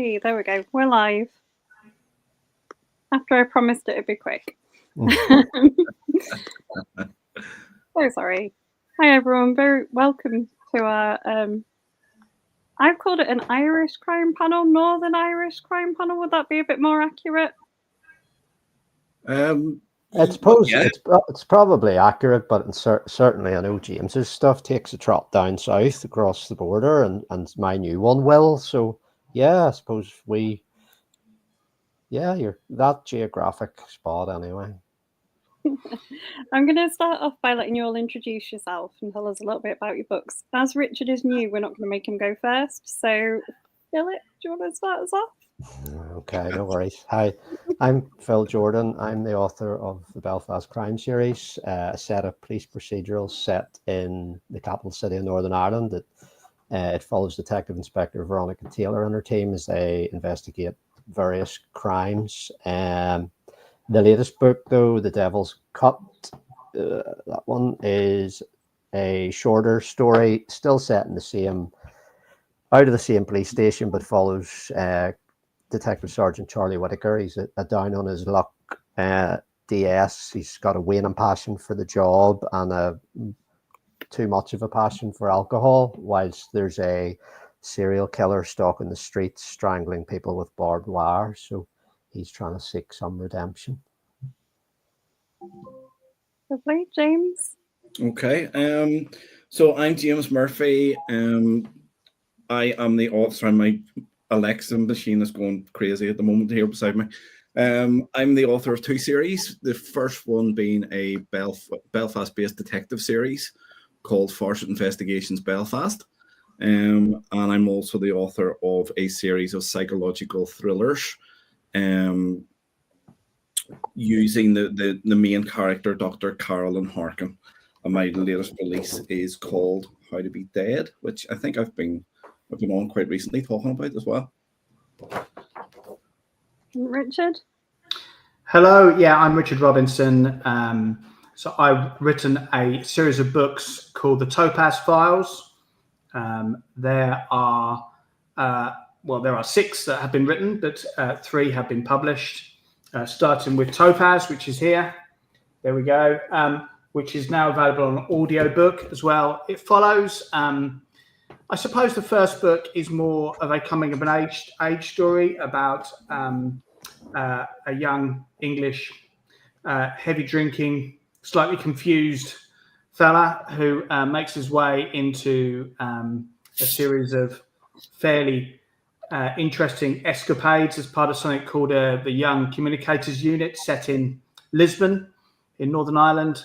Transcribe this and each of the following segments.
Hey, there we go. We're live. After I promised it'd be quick. So sorry. Hi everyone, very welcome to our I've called it an Irish crime panel, Northern Irish crime panel. Would that be a bit more accurate? I suppose it's probably accurate, but certainly I know James's stuff takes a trot down south across the border, and my new one will. So yeah, I suppose you're that geographic spot anyway. I'm going to start off by letting you all introduce yourself and tell us a little bit about your books. As Richard is new, we're not going to make him go first. So, Philip, do you want to start us off? Okay, no worries. Hi, I'm Phil Jordan. I'm the author of the Belfast Crime Series, a set of police procedurals set in the capital city of Northern Ireland. It follows Detective Inspector Veronica Taylor and her team as they investigate various crimes. The latest book, though, The Devil's Cut, that one is a shorter story, still set in out of the same police station, but follows Detective Sergeant Charlie Whitaker. He's a down on his luck DS. He's got a waning passion for the job and too much of a passion for alcohol, whilst there's a serial killer stalking the streets, strangling people with barbed wire. So he's trying to seek some redemption. Lovely. James? Okay. So I'm James Murphy. I am the author, and my Alexa machine is going crazy at the moment here beside me. I'm the author of two series. The first one being a Belfast-based detective series called Farset Investigations Belfast. And I'm also the author of a series of psychological thrillers using the main character, Dr. Carolyn Harkin. And my latest release is called How to Be Dead, which I think I've been on quite recently talking about as well. Richard? Hello, yeah, I'm Richard Robinson. So I've written a series of books called The Topaz Files. There are 6 that have been written, but 3 have been published. Starting with Topaz, which is here. There we go. Which is now available on audiobook as well. It follows. I suppose the first book is more of a coming of an age story about a young English heavy drinking, slightly confused fella who makes his way into a series of fairly interesting escapades as part of something called the Young Communicators Unit, set in Lisbon in Northern Ireland.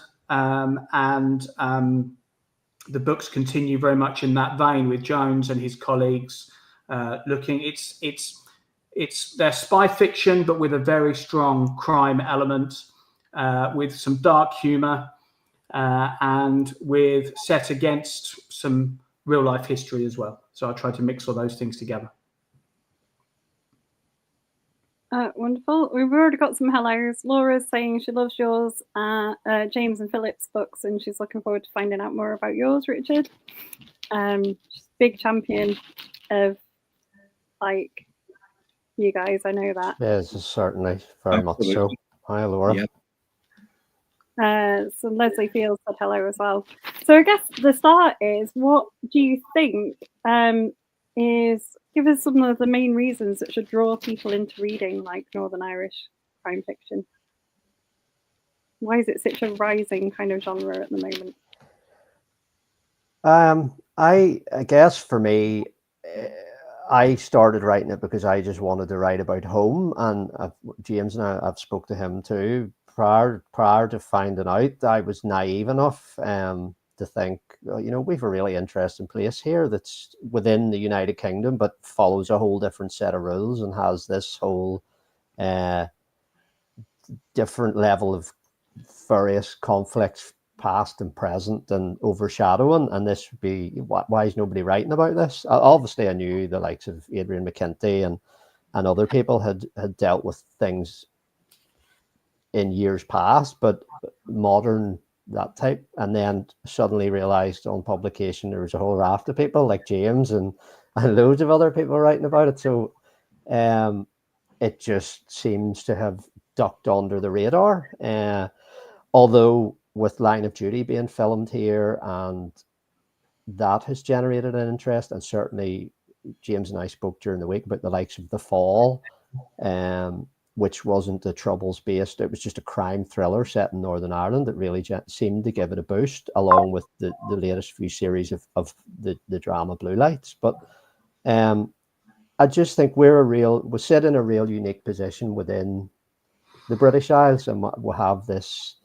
The books continue very much in that vein, with Jones and his colleagues looking. It's their spy fiction, but with a very strong crime element, with some dark humor, and set against some real life history as well. So I try to mix all those things together. Wonderful. We've already got some hellos. Laura's saying she loves yours, James and Philip's books, and she's looking forward to finding out more about yours, Richard. She's a big champion of you guys. I know that. Yes, certainly, very much so. Hi, Laura. Yep. So Leslie Fields said hello as well. So I guess the start is, what do you think give us some of the main reasons that should draw people into reading like Northern Irish crime fiction? Why is it such a rising kind of genre at the moment? I guess for me, I started writing it because I just wanted to write about home, and James and I've spoke to him too. Prior to finding out, I was naive enough to think, we've a really interesting place here that's within the United Kingdom, but follows a whole different set of rules and has this whole different level of various conflicts, past and present, and overshadowing. And this would be, why is nobody writing about this? Obviously, I knew the likes of Adrian McKinty and other people had dealt with things in years past, but modern, that type, and then suddenly realized on publication there was a whole raft of people like James and loads of other people writing about it. So it just seems to have ducked under the radar. Although with Line of Duty being filmed here, and that has generated an interest, and certainly James and I spoke during the week about the likes of The Fall, which wasn't the Troubles based. It was just a crime thriller set in Northern Ireland that really seemed to give it a boost, along with the latest few series of the drama Blue Lights. But I just think we sit in a real unique position within the British Isles, and we'll have this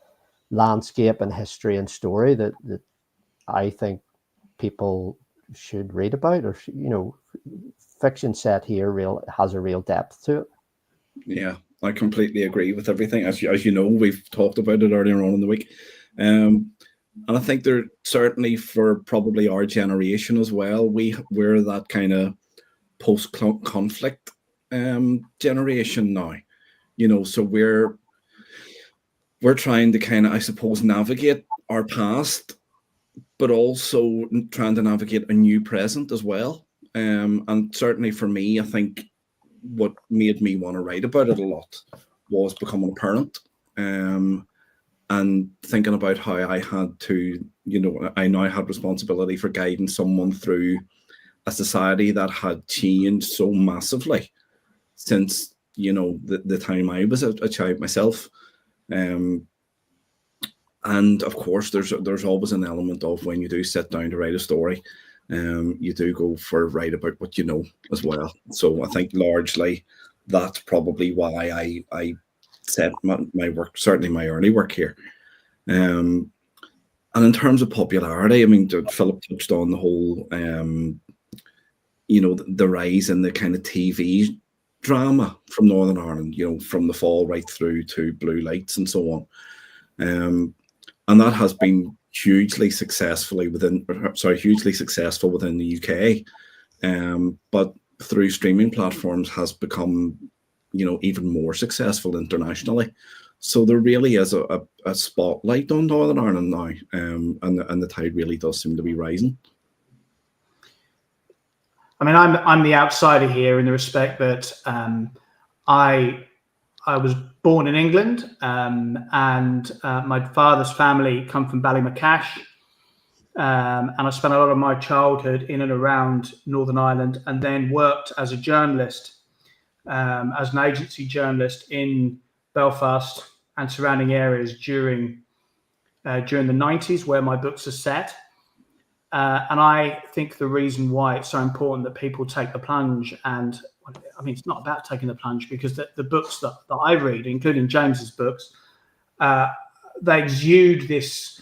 landscape and history and story that I think people should read about, or fiction set here has a real depth to it. Yeah, I completely agree with everything. As you know, we've talked about it earlier on in the week, and I think they're certainly for probably our generation as well. We're that kind of post-conflict generation now, so we're trying to kind of, I suppose, navigate our past, but also trying to navigate a new present as well. And certainly for me, I think what made me want to write about it a lot was becoming a parent, and thinking about how I had to, I now had responsibility for guiding someone through a society that had changed so massively since, the time I was a child myself. And of course, there's always an element of, when you do sit down to write a story, you do go for write about what you know as well. So I think largely that's probably why I set my work, certainly my early work here. And in terms of popularity, I mean, Philip touched on the whole, the rise in the kind of TV drama from Northern Ireland, from The Fall right through to Blue Lights and so on. And that has been hugely successful within the UK. But through streaming platforms has become, even more successful internationally. So there really is a spotlight on Northern Ireland now, and the tide really does seem to be rising. I mean, I'm the outsider here in the respect that I was born in England, and my father's family come from Ballymacash, and I spent a lot of my childhood in and around Northern Ireland, and then worked as a journalist, as an agency journalist in Belfast and surrounding areas during the 90s, where my books are set. And I think the reason why it's so important that people take the plunge, and I mean, it's not about taking the plunge, because the books that I read, including James's books, they exude this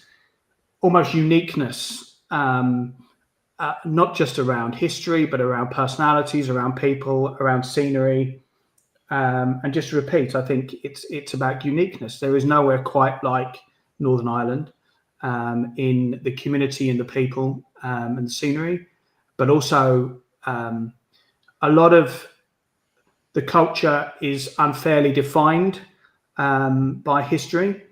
almost uniqueness, not just around history, but around personalities, around people, around scenery. And just to repeat, I think it's about uniqueness. There is nowhere quite like Northern Ireland, in the community and the people, and the scenery, but also a lot of the culture is unfairly defined by history,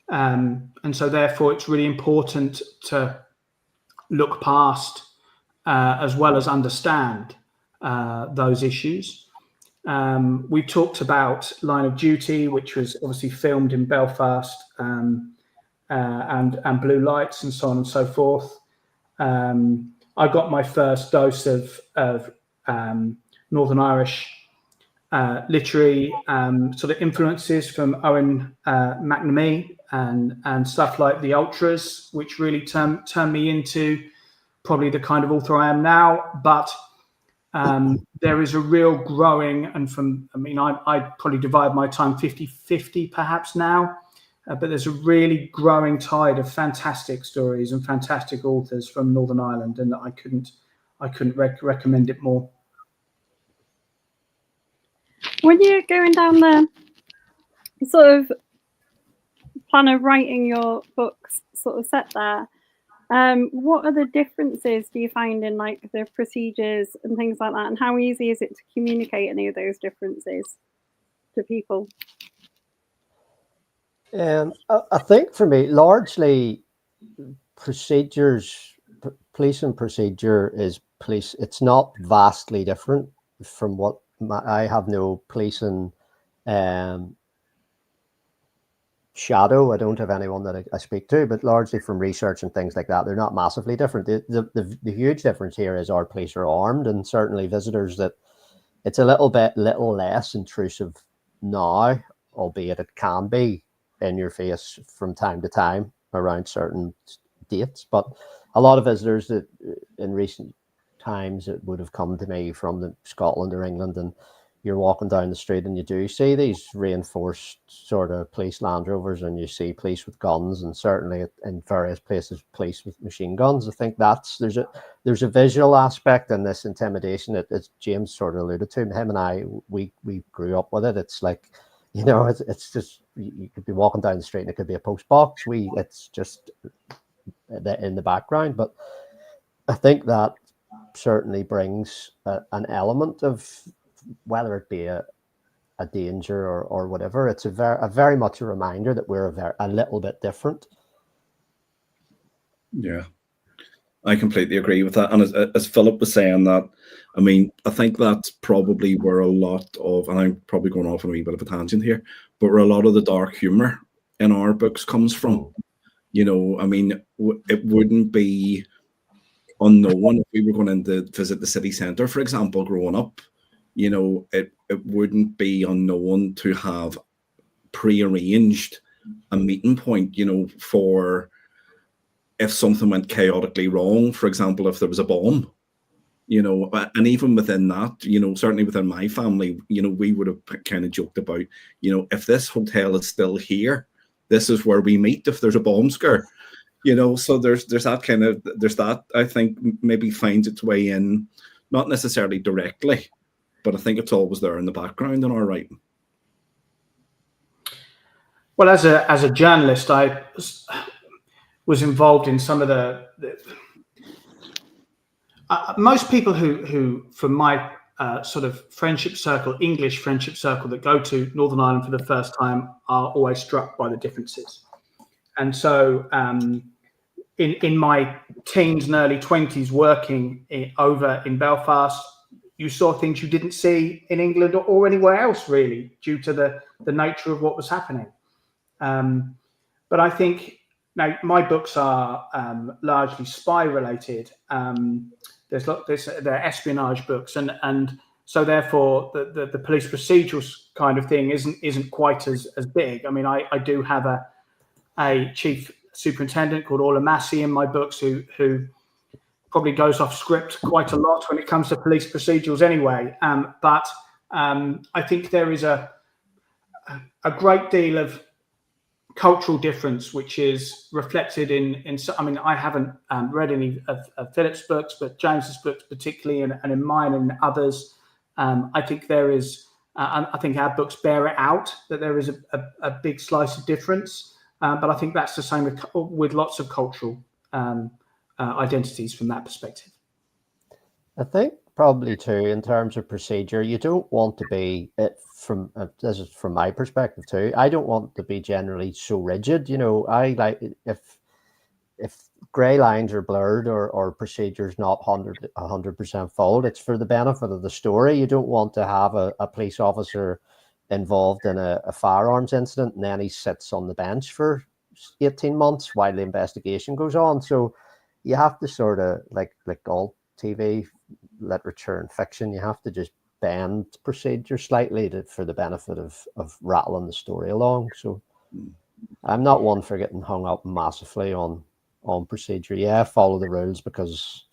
and so therefore it's really important to look past, as well as understand those issues. We talked about Line of Duty, which was obviously filmed in Belfast, and Blue Lights and so on and so forth. I got my first dose of Northern Irish literary sort of influences from Owen McNamee and stuff like The Ultras, which really turned me into probably the kind of author I am now. But there is a real growing, and I probably divide my time 50-50 perhaps now, but there's a really growing tide of fantastic stories and fantastic authors from Northern Ireland, and I couldn't recommend it more. When you're going down the sort of plan of writing your books sort of set there, what are the differences do you find in like the procedures and things like that, and how easy is it to communicate any of those differences to people? I think for me, largely procedures, police and procedure is police. It's not vastly different from what I have no policing shadow. I don't have anyone that I speak to, but largely from research and things like that, they're not massively different. The huge difference here is our police are armed, and certainly visitors that it's a little less intrusive now, albeit it can be in your face from time to time around certain dates. But a lot of visitors that in recent times it would have come to me from Scotland or England, and you're walking down the street and you do see these reinforced sort of police Land Rovers, and you see police with guns, and certainly in various places police with machine guns. I think there's a visual aspect in this intimidation that, as James sort of alluded to, him and I, we grew up with it. It's like, it's just, you could be walking down the street and it could be a post box. It's just in the background. But I think that certainly brings an element of, whether it be a danger or whatever, it's a very much a reminder that we're a little bit different. Yeah, I completely agree with that. And as Philip was saying that, I mean, I think that's probably where a lot of, and I'm probably going off on a wee bit of a tangent here, but where a lot of the dark humor in our books comes from. I mean, it wouldn't be unknown if we were going in to visit the city centre, for example, growing up. It wouldn't be unknown to have prearranged a meeting point, for if something went chaotically wrong, for example, if there was a bomb, and even within that, certainly within my family, we would have kind of joked about, if this hotel is still here, this is where we meet if there's a bomb scare, so there's that I think maybe finds its way in, not necessarily directly, but I think it's always there in the background in our writing. Well, as a journalist, I was involved in some of the most people who from my sort of friendship circle, English friendship circle, that go to Northern Ireland for the first time are always struck by the differences. And so in my teens and early 20s working over in Belfast, you saw things you didn't see in England or anywhere else, really, due to the nature of what was happening. But I think now my books are largely spy related. They're espionage books, and so therefore the police procedurals kind of thing isn't quite as big. I mean, I do have a chief superintendent called Orla Massey in my books who probably goes off script quite a lot when it comes to police procedurals anyway. But I think there is a great deal of cultural difference, which is reflected in I mean, I haven't read any of Philip's books, but James's books particularly, and in mine and others, I think there is, I think our books bear it out, that there is a big slice of difference. But I think that's the same with lots of cultural identities from that perspective. I think probably too, in terms of procedure, you don't want to be, this is from my perspective too, I don't want to be generally so rigid. I like if grey lines are blurred or procedures not 100% followed, it's for the benefit of the story. You don't want to have a police officer involved in a firearms incident and then he sits on the bench for 18 months while the investigation goes on. So you have to sort of, like all TV literature and fiction, you have to just bend procedure slightly for the benefit of rattling the story along. So I'm not one for getting hung up massively on procedure. Yeah, follow the rules, because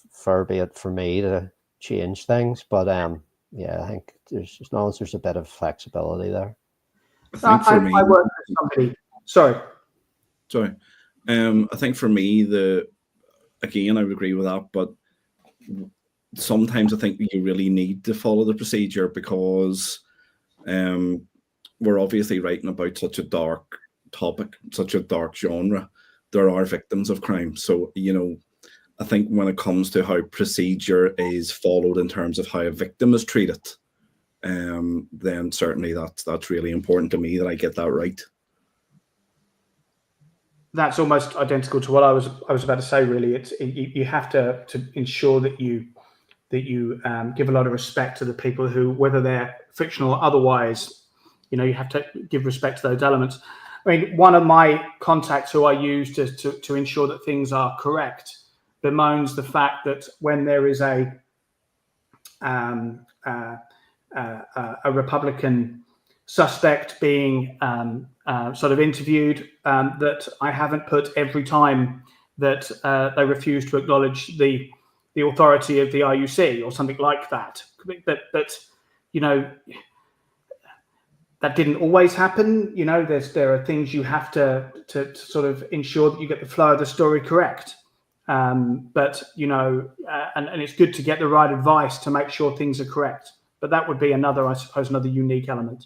far be it for me to change things, but yeah, I think as long as there's a bit of flexibility there. I think for me, I work with somebody. Sorry. I think for me, again, I would agree with that, but sometimes I think you really need to follow the procedure, because we're obviously writing about such a dark topic, such a dark genre. There are victims of crime. So, I think when it comes to how procedure is followed in terms of how a victim is treated, then certainly that's really important to me, that I get that right. That's almost identical to what I was about to say. Really, it's you have to ensure that that you give a lot of respect to the people who, whether they're fictional or otherwise, you have to give respect to those elements. I mean, one of my contacts who I use to ensure that things are correct bemoans the fact that when there is a Republican suspect being sort of interviewed, that I haven't put every time that they refuse to acknowledge the authority of the RUC or something like that. But that didn't always happen. There are things you have to sort of ensure that you get the flow of the story correct. But and it's good to get the right advice to make sure things are correct. But that would be another unique element.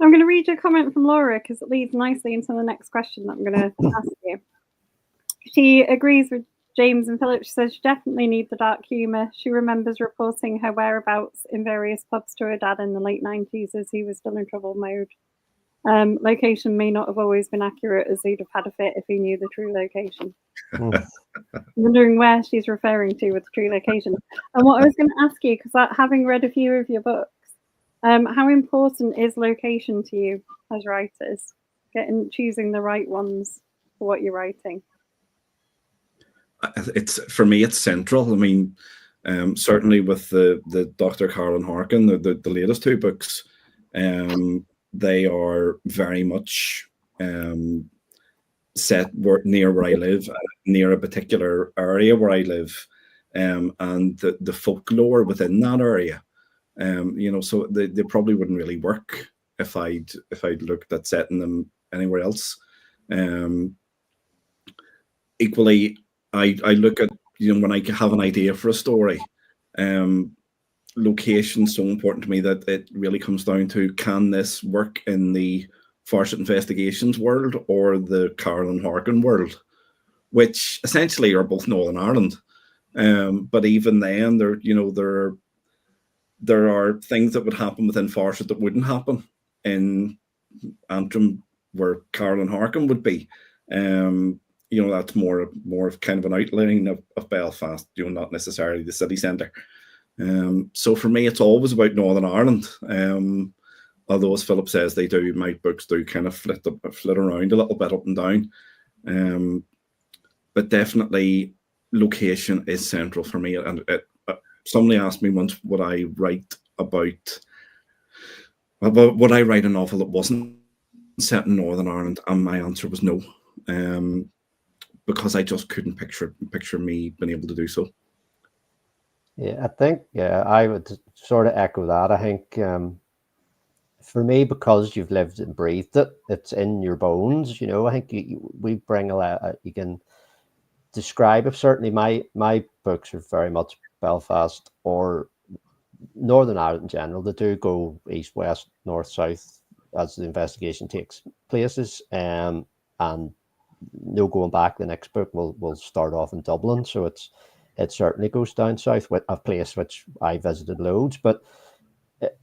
I'm going to read you a comment from Laura because it leads nicely into the next question that I'm going to ask you. She agrees with James and Philip. She says she definitely needs the dark humour. She remembers reporting her whereabouts in various pubs to her dad in the late 90s as he was still in trouble mode. Location may not have always been accurate, as he'd have had a fit if he knew the true location. I'm wondering where she's referring to with the true location. And what I was going to ask you, because having read a few of your books, how important is location to you as writers? Choosing the right ones for what you're writing. For me, it's central. I mean, certainly with the Dr. Caroline Harkin, the latest two books, they are very much set near where I live, near a particular area where I live, and the folklore within that area. So they probably wouldn't really work if I'd looked at setting them anywhere else. Equally, I look at, when I have an idea for a story, location is so important to me that it really comes down to, can this work in the Farset Investigations world or the Caroline Harkin world, which essentially are both Northern Ireland. But even then, there are things that would happen within Farset that wouldn't happen in Antrim, where Caroline Harkin would be. That's more of kind of an outline of Belfast, not necessarily the city centre. So for me, it's always about Northern Ireland. Although, as Philip says, my books do kind of flit around a little bit up and down. But definitely, location is central for me. And somebody asked me once, would I write would I write a novel that wasn't set in Northern Ireland? And my answer was no. Because I just couldn't picture me being able to do so. Yeah, I think, I would sort of echo that. I think for me, because you've lived and breathed it, it's in your bones. I think we bring a lot. You can describe it. Certainly, my books are very much Belfast or Northern Ireland in general. They do go east, west, north, south as the investigation takes places, and no going back. The next book will start off in Dublin, so it certainly goes down south, with a place which I visited loads. But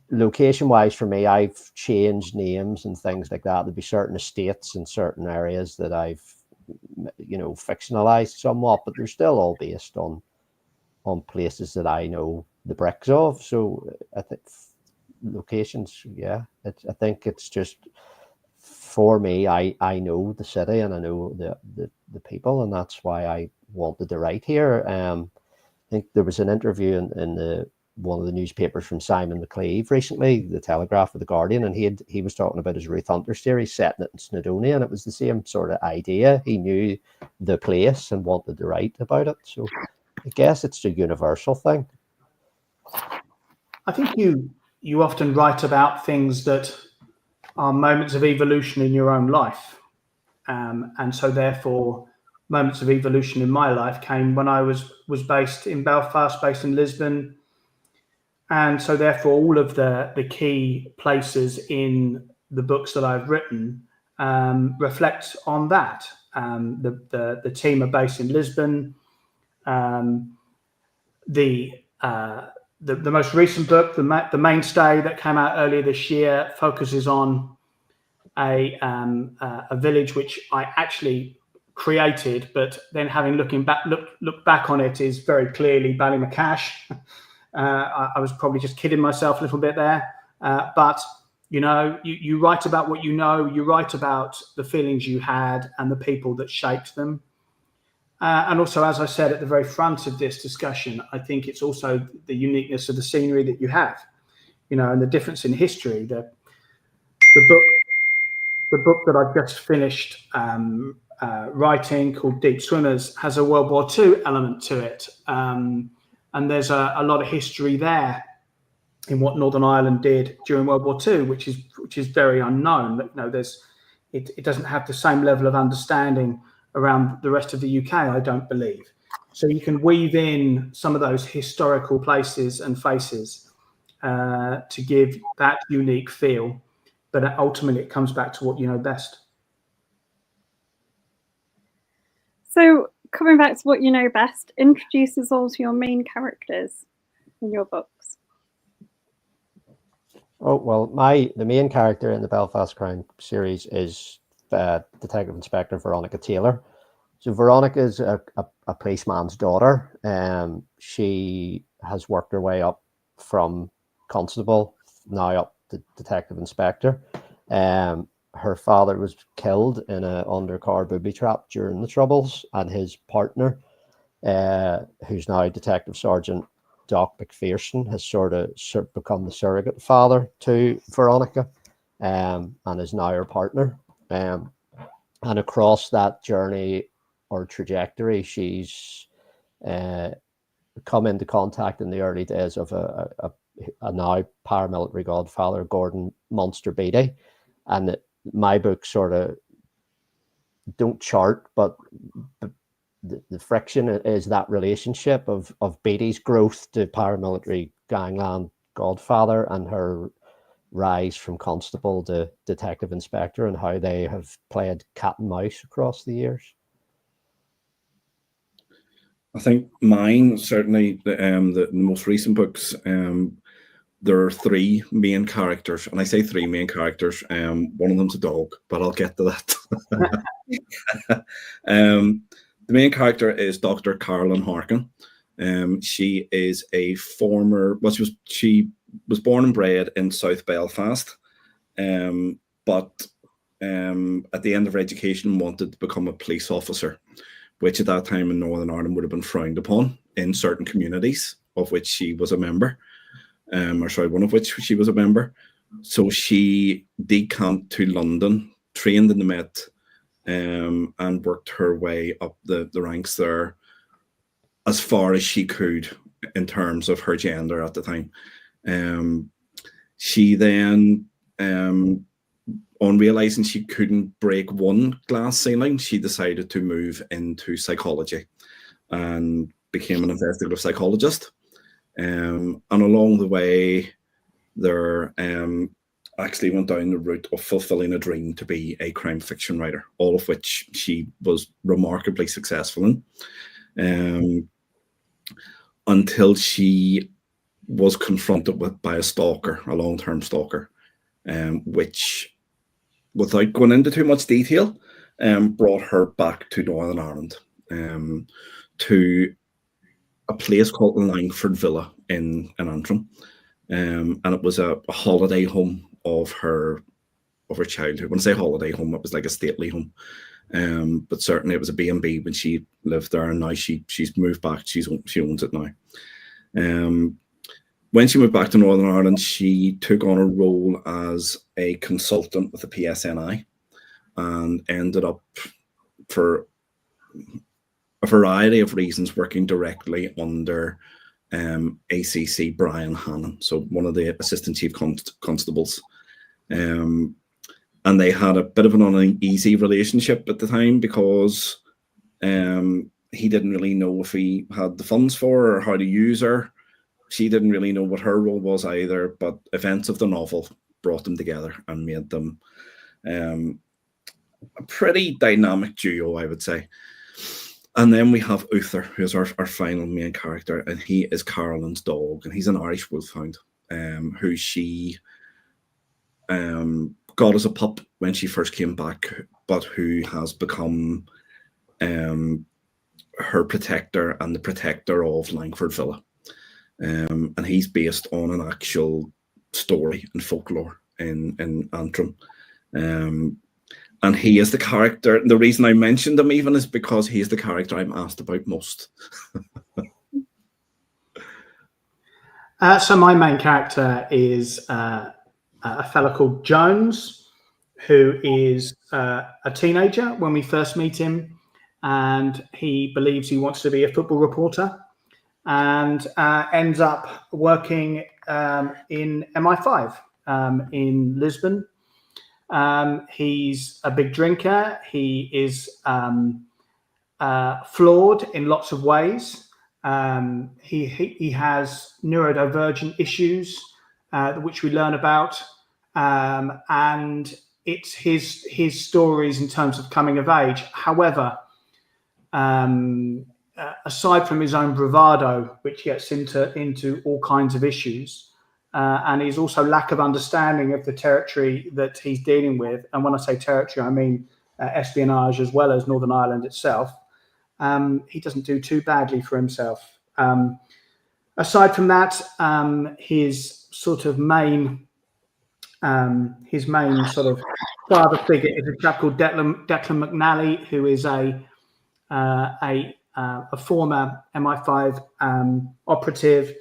location wise, for me, I've changed names and things like that. There'd be certain estates in certain areas that I've fictionalized somewhat, but they're still all based on places that I know the bricks of. So I think locations, I think it's just, for me, I know the city and I know the people, and that's why I wanted to write here. I think there was an interview in one of the newspapers from Simon McCleave recently, the Telegraph or the Guardian, and he was talking about his Ruth Hunter series, setting it in Snowdonia, and it was the same sort of idea. He knew the place and wanted to write about it. So I guess it's a universal thing. I think you often write about things that are moments of evolution in your own life. And so therefore, moments of evolution in my life came when I was based in Belfast, based in Lisbon. And so therefore, all of the key places in the books that I've written reflect on that. The team are based in Lisbon. The most recent book, the Mainstay, that came out earlier this year, focuses on a village which I actually created, but then having look back on it is very clearly Ballymacash. I was probably just kidding myself a little bit there, but you know, you write about what you know, you write about the feelings you had and the people that shaped them. And also, as I said at the very front of this discussion, I think it's also the uniqueness of the scenery that you have, you know, and the difference in history. The book that I've just finished writing, called Deep Swimmers, has a World War II element to it, and there's a lot of history there in what Northern Ireland did during World War II, which is very unknown. You know, it doesn't have the same level of understanding around the rest of the UK, I don't believe. So you can weave in some of those historical places and faces to give that unique feel, but ultimately it comes back to what you know best. So coming back to what you know best, introduce us all to your main characters in your books. Oh, well, the main character in the Belfast Crime series is Detective Inspector Veronica Taylor. So Veronica is a policeman's daughter. She has worked her way up from constable, now up to detective inspector. Her father was killed in an undercar booby trap during the Troubles, and his partner, who's now Detective Sergeant Doc McPherson, has sort of become the surrogate father to Veronica, and is now her partner. And across that journey or trajectory, she's come into contact in the early days of a now paramilitary godfather, Gordon Munster Beatty. And my books sort of don't chart, but the friction is that relationship of Beatty's growth to paramilitary gangland godfather and her rise from constable to detective inspector, and how they have played cat and mouse across the years. I think mine, certainly the most recent books, there are three main characters, and I say three main characters. One of them's a dog, but I'll get to that. The main character is Dr. Carolyn Harkin. She is a former, well, she was born and bred in South Belfast, but at the end of her education wanted to become a police officer, which at that time in Northern Ireland would have been frowned upon in certain communities, of which she was a member, one of which she was a member. So she decamped to London, trained in the Met, and worked her way up the ranks there as far as she could in terms of her gender at the time. She then, on realizing she couldn't break one glass ceiling, she decided to move into psychology and became an investigative psychologist. And along the way, there actually went down the route of fulfilling a dream to be a crime fiction writer, all of which she was remarkably successful in, until she was confronted by a stalker, a long-term stalker, which, without going into too much detail, brought her back to Northern Ireland, to a place called Langford Villa in Antrim, and it was a holiday home of her childhood. When I say holiday home, it was like a stately home, but certainly it was a B&B when she lived there, and now she's moved back. She owns it now. When she moved back to Northern Ireland, she took on a role as a consultant with the PSNI, and ended up, for a variety of reasons, working directly under ACC Brian Hannon, so one of the assistant chief constables. And they had a bit of an uneasy relationship at the time, because he didn't really know if he had the funds for her or how to use her. She didn't really know what her role was either, but events of the novel brought them together and made them a pretty dynamic duo, I would say. And then we have Uther, who's our final main character, and he is Carolyn's dog, and he's an Irish wolfhound, who she got as a pup when she first came back, but who has become her protector and the protector of Langford Villa. And he's based on an actual story and folklore in Antrim. And he is the character. The reason I mentioned him even is because he is the character I'm asked about most. So my main character is a fellow called Jones, who is a teenager when we first meet him, and he believes he wants to be a football reporter, and ends up working in MI5 in Lisbon. He's a big drinker. He is flawed in lots of ways. He has neurodivergent issues, which we learn about, and it's his stories in terms of coming of age. However, aside from his own bravado, which gets into all kinds of issues, and his also lack of understanding of the territory that he's dealing with, and when I say territory, I mean espionage as well as Northern Ireland itself. He doesn't do too badly for himself. Aside from that, his main sort of father figure is a chap called Declan McNally, who is a former MI5 operative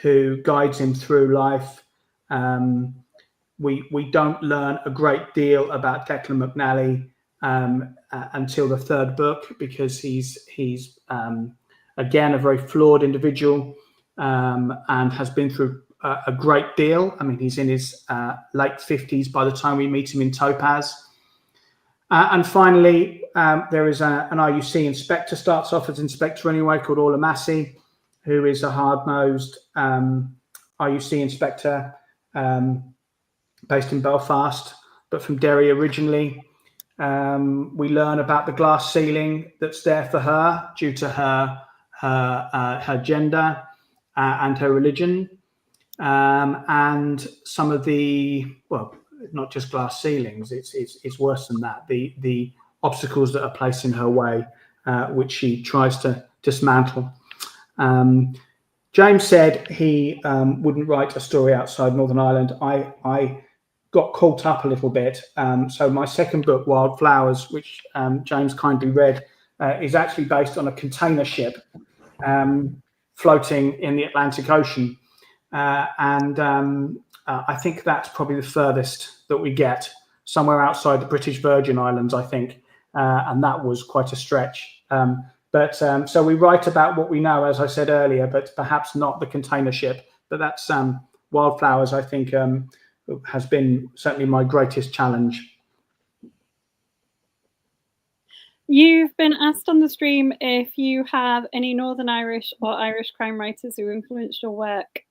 who guides him through life. We don't learn a great deal about Declan McNally until the third book, because he's again a very flawed individual, and has been through a great deal. I mean, he's in his late 50s by the time we meet him in Topaz. And finally, there is an RUC inspector, starts off as inspector anyway, called Orla Massey, who is a hard-nosed RUC inspector based in Belfast, but from Derry originally. We learn about the glass ceiling that's there for her due to her gender and her religion, and some of the, well, not just glass ceilings, it's worse than that. The obstacles that are placed in her way, which she tries to dismantle. James said he wouldn't write a story outside Northern Ireland. I got caught up a little bit. So my second book, Wild Flowers, which James kindly read, is actually based on a container ship floating in the Atlantic Ocean. I think that's probably the furthest that we get, somewhere outside the British Virgin Islands, I think. And that was quite a stretch. So we write about what we know, as I said earlier, but perhaps not the container ship. But that's Wildflowers, I think, has been certainly my greatest challenge. You've been asked on the stream if you have any Northern Irish or Irish crime writers who influenced your work.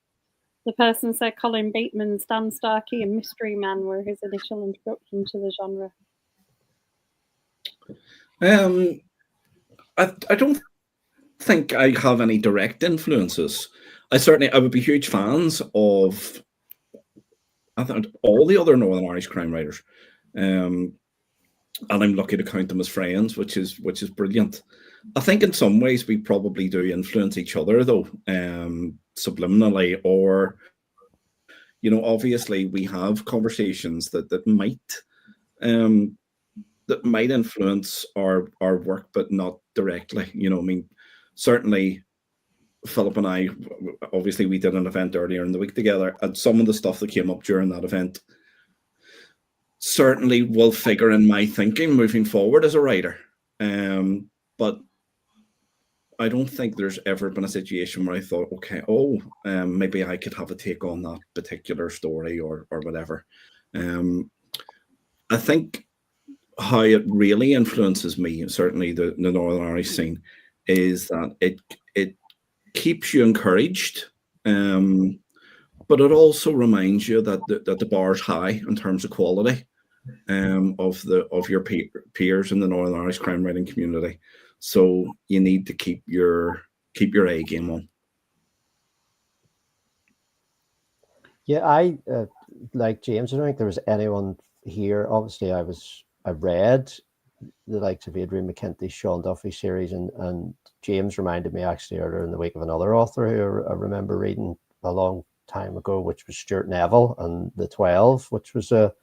The person said Colin Bateman's Dan Starkey and Mystery Man were his initial introduction to the genre. I don't think I have any direct influences. I would be huge fans of, I think, all the other Northern Irish crime writers, and I'm lucky to count them as friends, which is brilliant. I think in some ways we probably do influence each other, though, subliminally, or obviously we have conversations that might influence our work, but not directly. I mean, certainly Philip and I, obviously we did an event earlier in the week together, and some of the stuff that came up during that event certainly will figure in my thinking moving forward as a writer. But I don't think there's ever been a situation where I thought, okay, maybe I could have a take on that particular story or whatever. I think how it really influences me, certainly the Northern Irish scene, is that it keeps you encouraged, but it also reminds you that the bar's high in terms of quality of your peers in the Northern Irish crime writing community. So you need to keep your A game on. Yeah, I like James. I don't think there was anyone here. Obviously, I read the likes of Adrian McKinty's Sean Duffy series, and James reminded me actually earlier in the week of another author who I remember reading a long time ago, which was Stuart Neville and The 12, which was a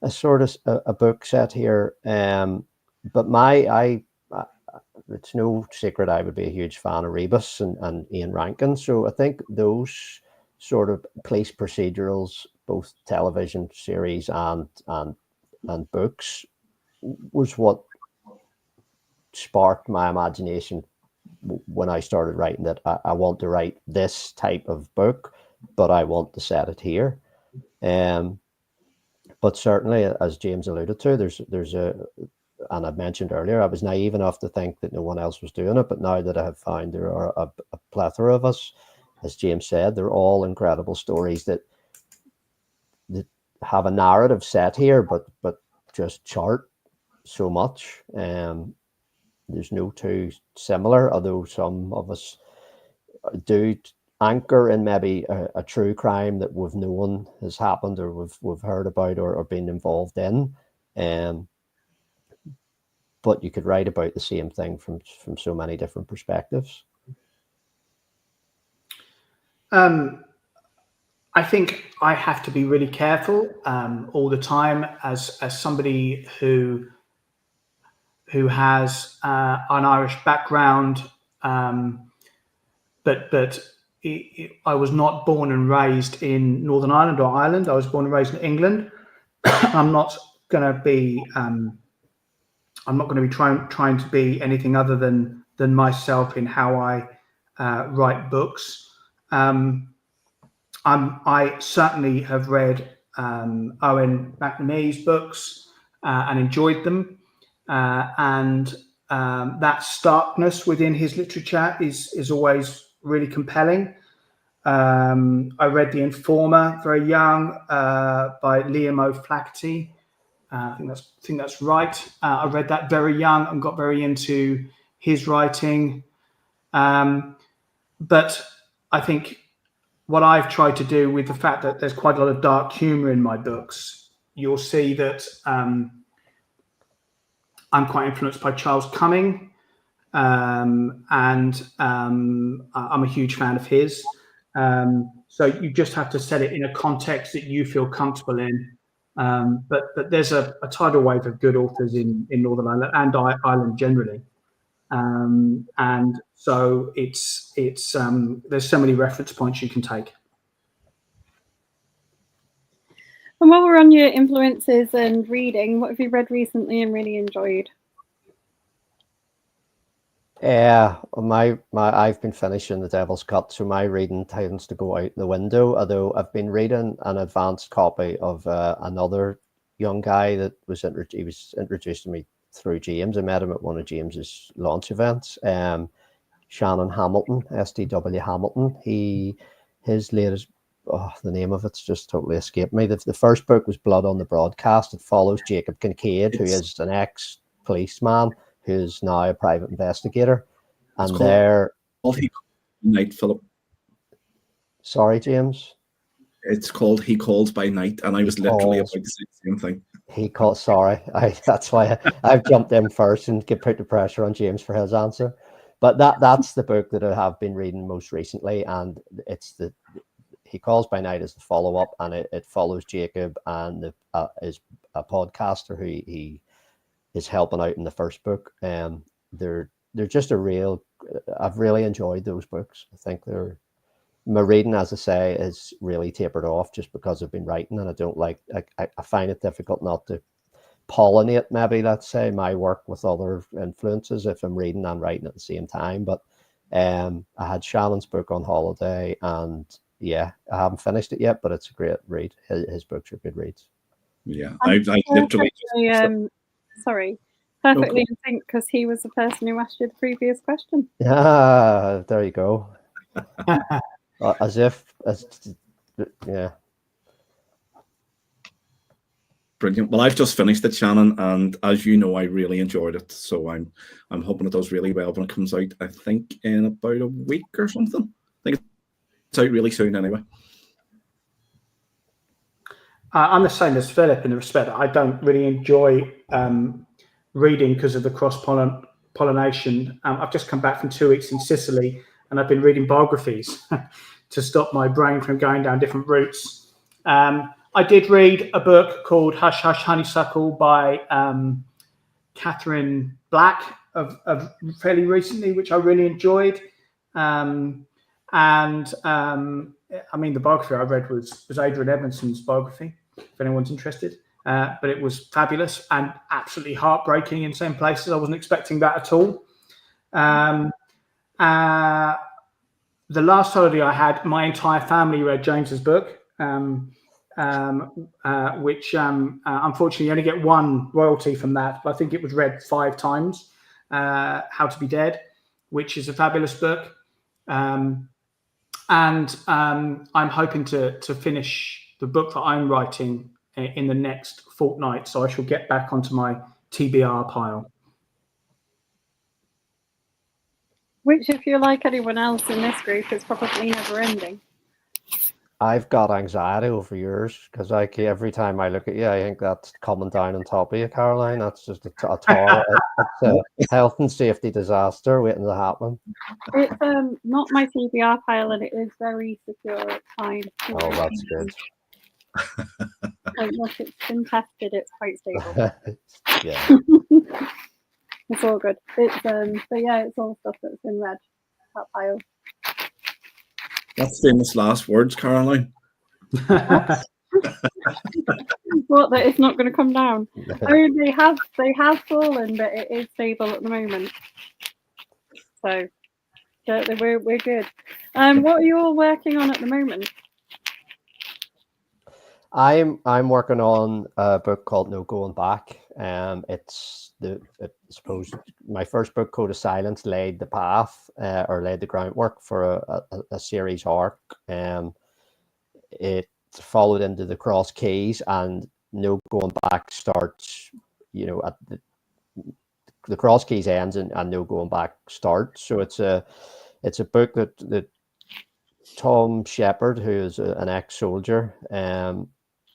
sort of a book set here. But it's no secret I would be a huge fan of Rebus and Ian Rankin. So I think those sort of police procedurals, both television series and books, was what sparked my imagination when I started writing that I want to write this type of book, but I want to set it here. But certainly, as James alluded to, there's and I mentioned earlier, I was naive enough to think that no one else was doing it, but now that I have found there are a plethora of us, as James said, they're all incredible stories that have a narrative set here, but just chart so much. There's no two similar, although some of us do anchor in maybe a true crime that we've known has happened or we've heard about or been involved in. But you could write about the same thing from so many different perspectives. I think I have to be really careful all the time as somebody who has an Irish background, but I was not born and raised in Northern Ireland or Ireland. I was born and raised in England. I'm not going to be trying to be anything other than myself in how I write books. I certainly have read Owen McNamee's books and enjoyed them, and that starkness within his literature is always really compelling. I read The Informer very young by Liam O'Flaherty. I think that's right. I read that very young and got very into his writing. But I think what I've tried to do with the fact that there's quite a lot of dark humor in my books, you'll see that I'm quite influenced by Charles Cumming, and I'm a huge fan of his. So you just have to set it in a context that you feel comfortable in. But there's a tidal wave of good authors in Northern Ireland and Ireland generally. And so it's there's so many reference points you can take. And while we're on your influences and reading, what have you read recently and really enjoyed? I've been finishing The Devil's Cut, so my reading tends to go out the window. Although I've been reading an advanced copy of another young guy that was introduced to me through James. I met him at one of James's launch events. Shannon Hamilton, STW Hamilton. His latest, the name of it's just totally escaped me. The first book was Blood on the Broadcast. It follows Jacob Kincaid, who is an ex-policeman who's now a private investigator. And they're Night, Philip. Sorry, James. It's called He Calls by Night, and I was literally about to say the same thing. Sorry. That's why I've jumped in first and put the pressure on James for his answer. But that's the book that I have been reading most recently, and it's He Calls by Night is the follow-up, and it follows Jacob and is a podcaster who he is helping out in the first book. They're just I've really enjoyed those books. I think my reading, as I say, is really tapered off just because I've been writing, and I find it difficult not to pollinate, maybe, let's say, my work with other influences if I'm reading and writing at the same time. But I had Shannon's book on holiday, and I haven't finished it yet, but it's a great read. His books are good reads. Yeah, I literally perfectly in sync, because he was the person who asked you the previous question. Ah, there you go. Brilliant. Well, I've just finished it, Shannon, and as you know, I really enjoyed it. So I'm hoping it does really well when it comes out. I think in about a week or something. I think it's out really soon, anyway. I'm the same as Philip in the respect that I don't really enjoy reading because of the cross-pollination. I've just come back from 2 weeks in Sicily, and I've been reading biographies to stop my brain from going down different routes. I did read a book called Hush Hush Honeysuckle by Catherine Black of fairly recently, which I really enjoyed. I mean, the biography I read was Adrian Edmondson's biography, if anyone's interested. But it was fabulous and absolutely heartbreaking in some places. I wasn't expecting that at all. The last holiday I had, my entire family read James's book, which unfortunately you only get one royalty from that, but I think it was read 5 times, How to Be Dead, which is a fabulous book. And I'm hoping to finish the book that I'm writing in the next fortnight, so I shall get back onto my TBR pile. Which, if you're like anyone else in this group, is probably never ending. I've got anxiety over yours because every time I look at you, I think that's coming down on top of you, Caroline. That's just a tower. It's a health and safety disaster waiting to happen. It's not my TBR pile, and it is very secure. It's fine. Oh, that's good. Like, look, it's been tested. It's quite stable. Yeah. It's all good. It's but yeah, it's all stuff that's been read. That pile. That's famous last words, Caroline. What, that it's not going to come down? I mean, they have fallen, but it is stable at the moment. So we're good. What are you all working on at the moment? I'm working on a book called No Going Back. It's I suppose my first book, Code of Silence, laid the path or laid the groundwork for a series arc. It followed into The Cross Keys, and No Going Back starts, at the Cross Keys ends and No Going Back starts. So it's a book that Tom Shepard, who is an ex-soldier, and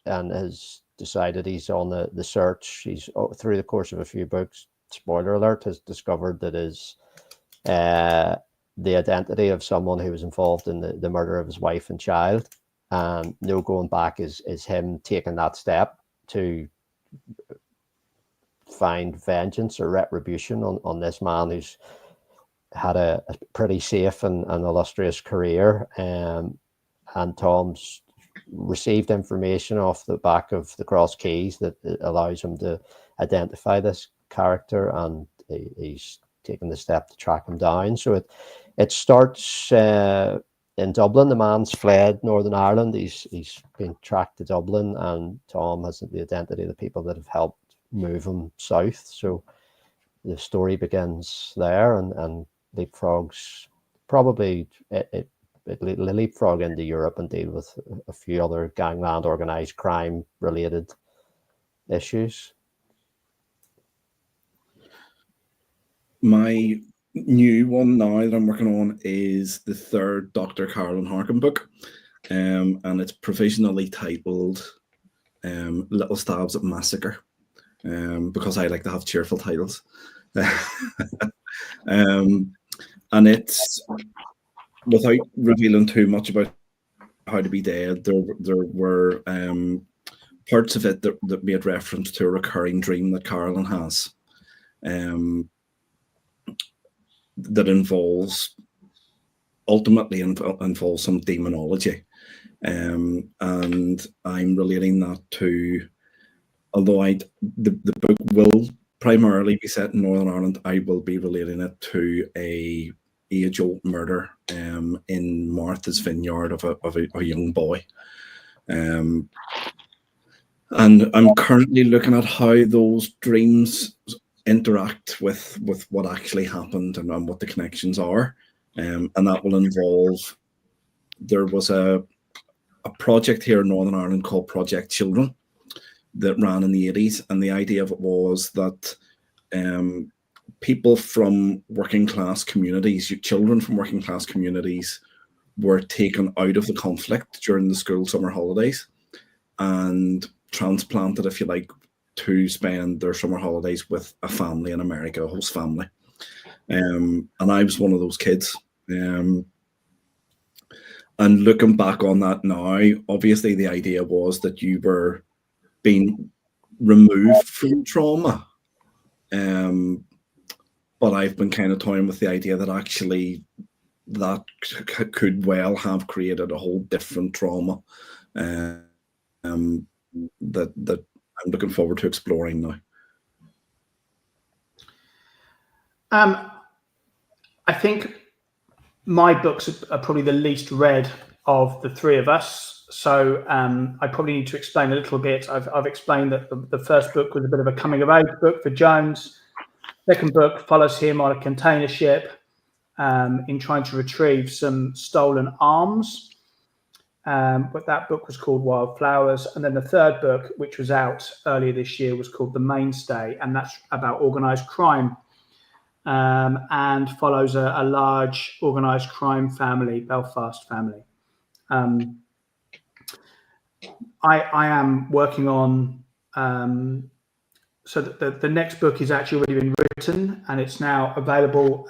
has decided he's on the search. He's through the course of a few books, spoiler alert, has discovered that is the identity of someone who was involved in the murder of his wife and child. And No Going Back is him taking that step to find vengeance or retribution on this man who's had a pretty safe and illustrious career. And Tom's received information off the back of The Cross Keys that allows him to identify this character, and he's taken the step to track him down. So it starts in Dublin. The man's fled Northern Ireland. He's been tracked to Dublin, and Tom has the identity of the people that have helped move him south. So the story begins there and leapfrogs probably it leapfrog into Europe and deal with a few other gangland organized crime related issues. My new one now that I'm working on is the third Dr. Carolyn Harkin book, and it's provisionally titled Little Stabs at Massacre, because I like to have cheerful titles. And it's, without revealing too much about How to Be Dead, there were parts of it that made reference to a recurring dream that Carolyn has, that ultimately involves some demonology. And I'm relating that to, although the book will primarily be set in Northern Ireland, I will be relating it to a age-old murder in Martha's Vineyard of a young boy. And I'm currently looking at how those dreams interact with what actually happened and what the connections are. And that will involve, there was a project here in Northern Ireland called Project Children that ran in the 80s. And the idea of it was that people from working class communities, children from working class communities, were taken out of the conflict during the school summer holidays and transplanted, if you like, to spend their summer holidays with a family in America, a host family. And I was one of those kids. And looking back on that now, obviously the idea was that you were being removed from trauma. But I've been kind of toying with the idea that actually that could well have created a whole different trauma that I'm looking forward to exploring now. I think my books are probably the least read of the three of us. So I probably need to explain a little bit. I've explained that the first book was a bit of a coming of age book for Jones. Second book follows him on a container ship in trying to retrieve some stolen arms. But that book was called Wildflowers. And then the third book, which was out earlier this year, was called The Mainstay. And that's about organised crime and follows a large organised crime family, Belfast family. I am working on, so that the next book is actually already been written and it's now available.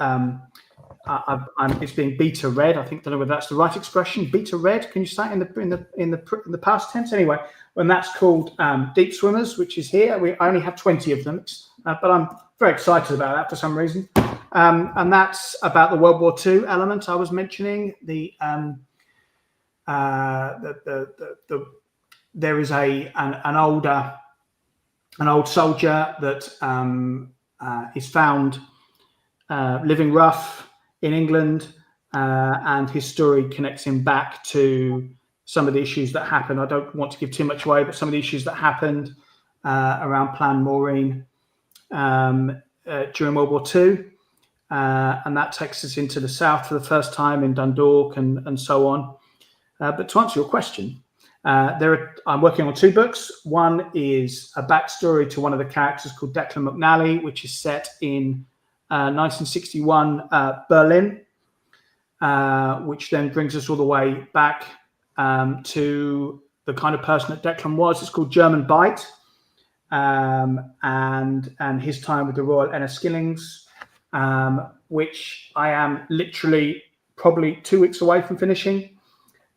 It's being beta read. I don't know whether that's the right expression. Beta read. Can you say it in the past tense? Anyway, and that's called Deep Swimmers, which is here. We only have 20 of them, but I'm very excited about that for some reason. And that's about the World War II element I was mentioning. There is an old soldier that is found living rough in England, and his story connects him back to some of the issues that happened. I don't want to give too much away, but some of the issues that happened around Plan Maureen during World War II. And that takes us into the south for the first time in Dundalk and so on. But to answer your question, I'm working on two books. One is a backstory to one of the characters called Declan McNally, which is set in 1961 Berlin, which then brings us all the way back to the kind of person that Declan was. It's called German Bite, and his time with the Royal Enniskillings, which I am literally probably 2 weeks away from finishing.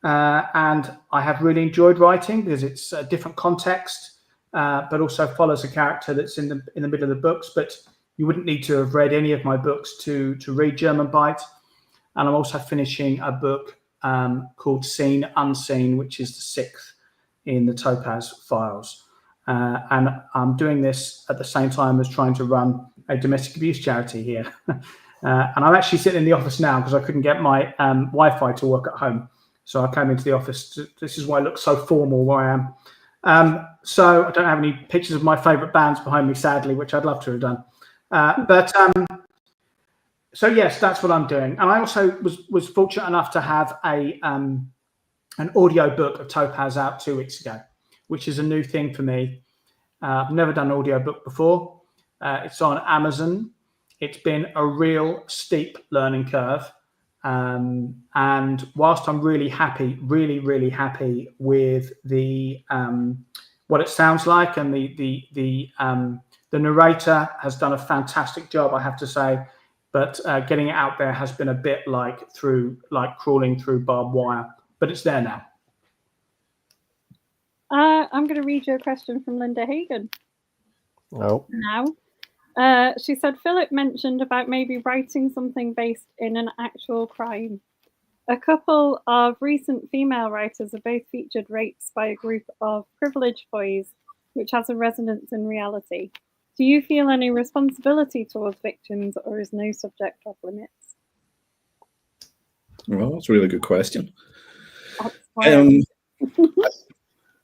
And I have really enjoyed writing because it's a different context, but also follows a character that's in the middle of the books. But you wouldn't need to have read any of my books to read German Bite. And I'm also finishing a book called Seen Unseen, which is the 6th in the Topaz Files. And I'm doing this at the same time as trying to run a domestic abuse charity here. And I'm actually sitting in the office now because I couldn't get my Wi-Fi to work at home. So I came into the office. This is why I look so formal where I am. So I don't have any pictures of my favourite bands behind me, sadly, which I'd love to have done. So yes, that's what I'm doing. And I also was fortunate enough to have an audio book of Topaz out 2 weeks ago, which is a new thing for me. I've never done an audio book before. It's on Amazon. It's been a real steep learning curve. And whilst I'm really happy with the what it sounds like, and the narrator has done a fantastic job, I have to say, but getting it out there has been a bit like crawling through barbed wire, but it's there now. I'm going to read you a question from Linda Hagan. Oh. Now. She said, Philip mentioned about maybe writing something based in an actual crime. A couple of recent female writers have both featured rapes by a group of privileged boys, which has a resonance in reality. Do you feel any responsibility towards victims, or is no subject off limits? Well, that's a really good question.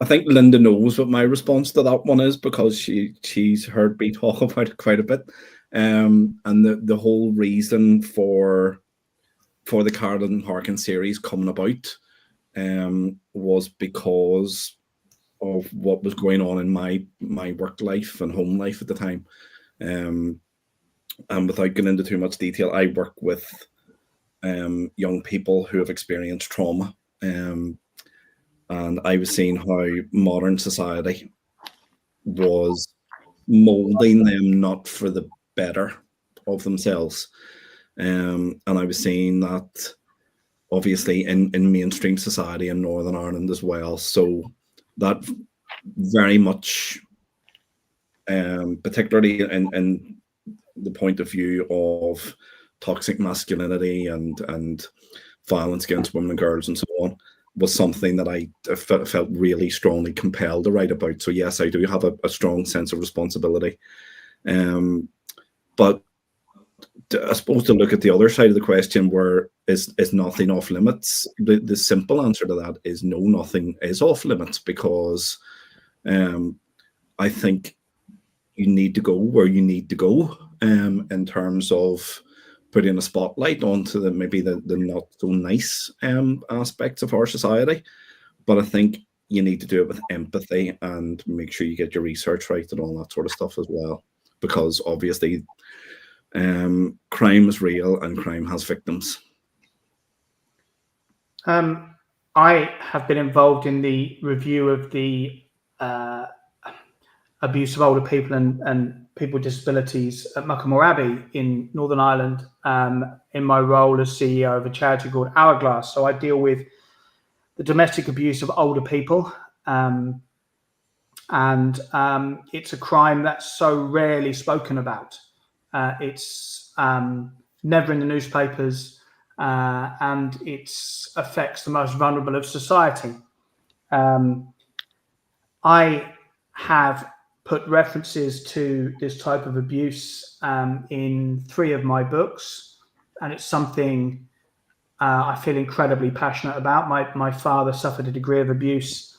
I think Linda knows what my response to that one is, because she's heard me talk about it quite a bit. And the whole reason for the Carolyn Harkin series coming about was because of what was going on in my work life and home life at the time. And without getting into too much detail, I work with young people who have experienced trauma. And I was seeing how modern society was molding them not for the better of themselves. And I was seeing that obviously in mainstream society in Northern Ireland as well. So that very much, particularly in the point of view of toxic masculinity and violence against women and girls and so on, was something that I felt really strongly compelled to write about. So yes, I do have a strong sense of responsibility. But I suppose to look at the other side of the question, where is nothing off limits? The simple answer to that is no, nothing is off limits, because I think you need to go where you need to go in terms of putting a spotlight onto maybe the not so nice aspects of our society. But I think you need to do it with empathy and make sure you get your research right and all that sort of stuff as well, because obviously crime is real and crime has victims. I have been involved in the review of the abuse of older people and people with disabilities at Muckamore Abbey in Northern Ireland, in my role as CEO of a charity called Hourglass. So I deal with the domestic abuse of older people, and it's a crime that's so rarely spoken about. It's never in the newspapers, and it affects the most vulnerable of society. I have put references to this type of abuse in 3 of my books, and it's something I feel incredibly passionate about. My father suffered a degree of abuse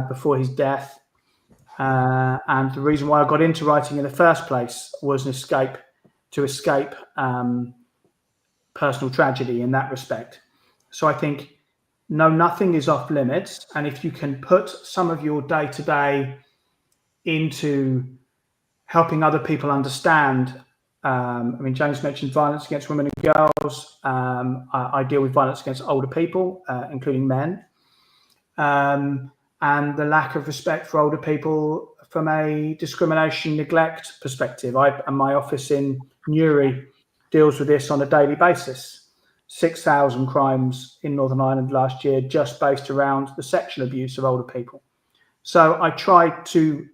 before his death, and the reason why I got into writing in the first place was to escape personal tragedy in that respect. So I think no, nothing is off limits, and if you can put some of your day-to-day into helping other people understand. I mean, James mentioned violence against women and girls. I deal with violence against older people, including men, and the lack of respect for older people from a discrimination, neglect perspective. And my office in Newry deals with this on a daily basis. 6,000 crimes in Northern Ireland last year, just based around the sexual abuse of older people. So I try to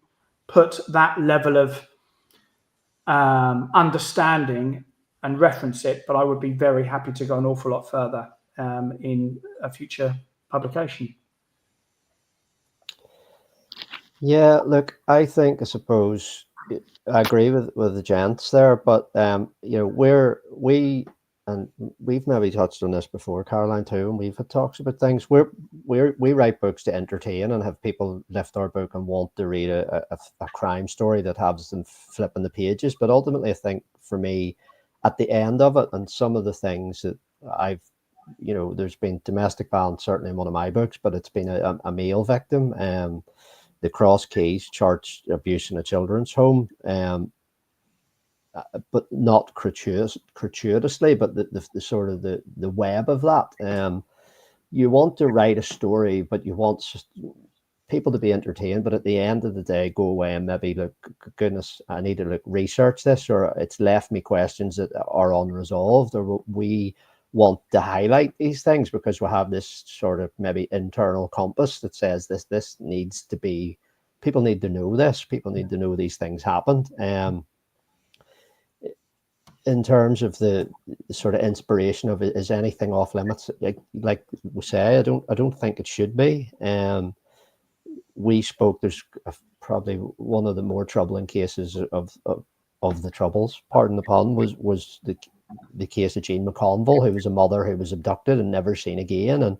put that level of understanding and reference it, but I would be very happy to go an awful lot further in a future publication. Yeah, look, I suppose I agree with the gents there, but you know, we've maybe touched on this before, Caroline, too, and we've had talks about things. We write books to entertain and have people lift our book and want to read a crime story that has them flipping the pages. But ultimately, I think for me, at the end of it, and some of the things that I've, you know, there's been domestic violence certainly in one of my books, but it's been a male victim. The Cross Keys charged abuse in a children's home. But not gratuitously, but the sort of the web of that. You want to write a story, but you want people to be entertained. But at the end of the day, go away and maybe look, goodness, I need to research this, or it's left me questions that are unresolved, or we want to highlight these things because we have this sort of maybe internal compass that says this needs to be. People need to know this. People need to know these things happened. In terms of the sort of inspiration of it, is anything off limits? Like we say, I don't think it should be. We spoke. There's probably one of the more troubling cases of the Troubles. Pardon the pun. Was the case of Jean McConville, who was a mother who was abducted and never seen again.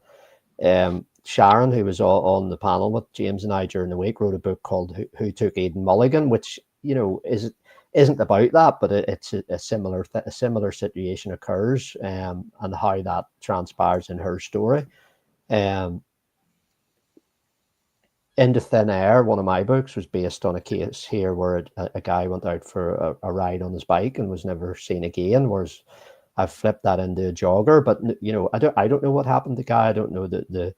And Sharon, who was on the panel with James and I during the week, wrote a book called "Who Took Aidan Mulligan," which, you know, isn't about that, but it's a similar situation occurs, and how that transpires in her story. Into Thin Air, one of my books, was based on a case here where a guy went out for a ride on his bike and was never seen again. Whereas I've flipped that into a jogger, but you know, I don't know what happened to the guy. I don't know the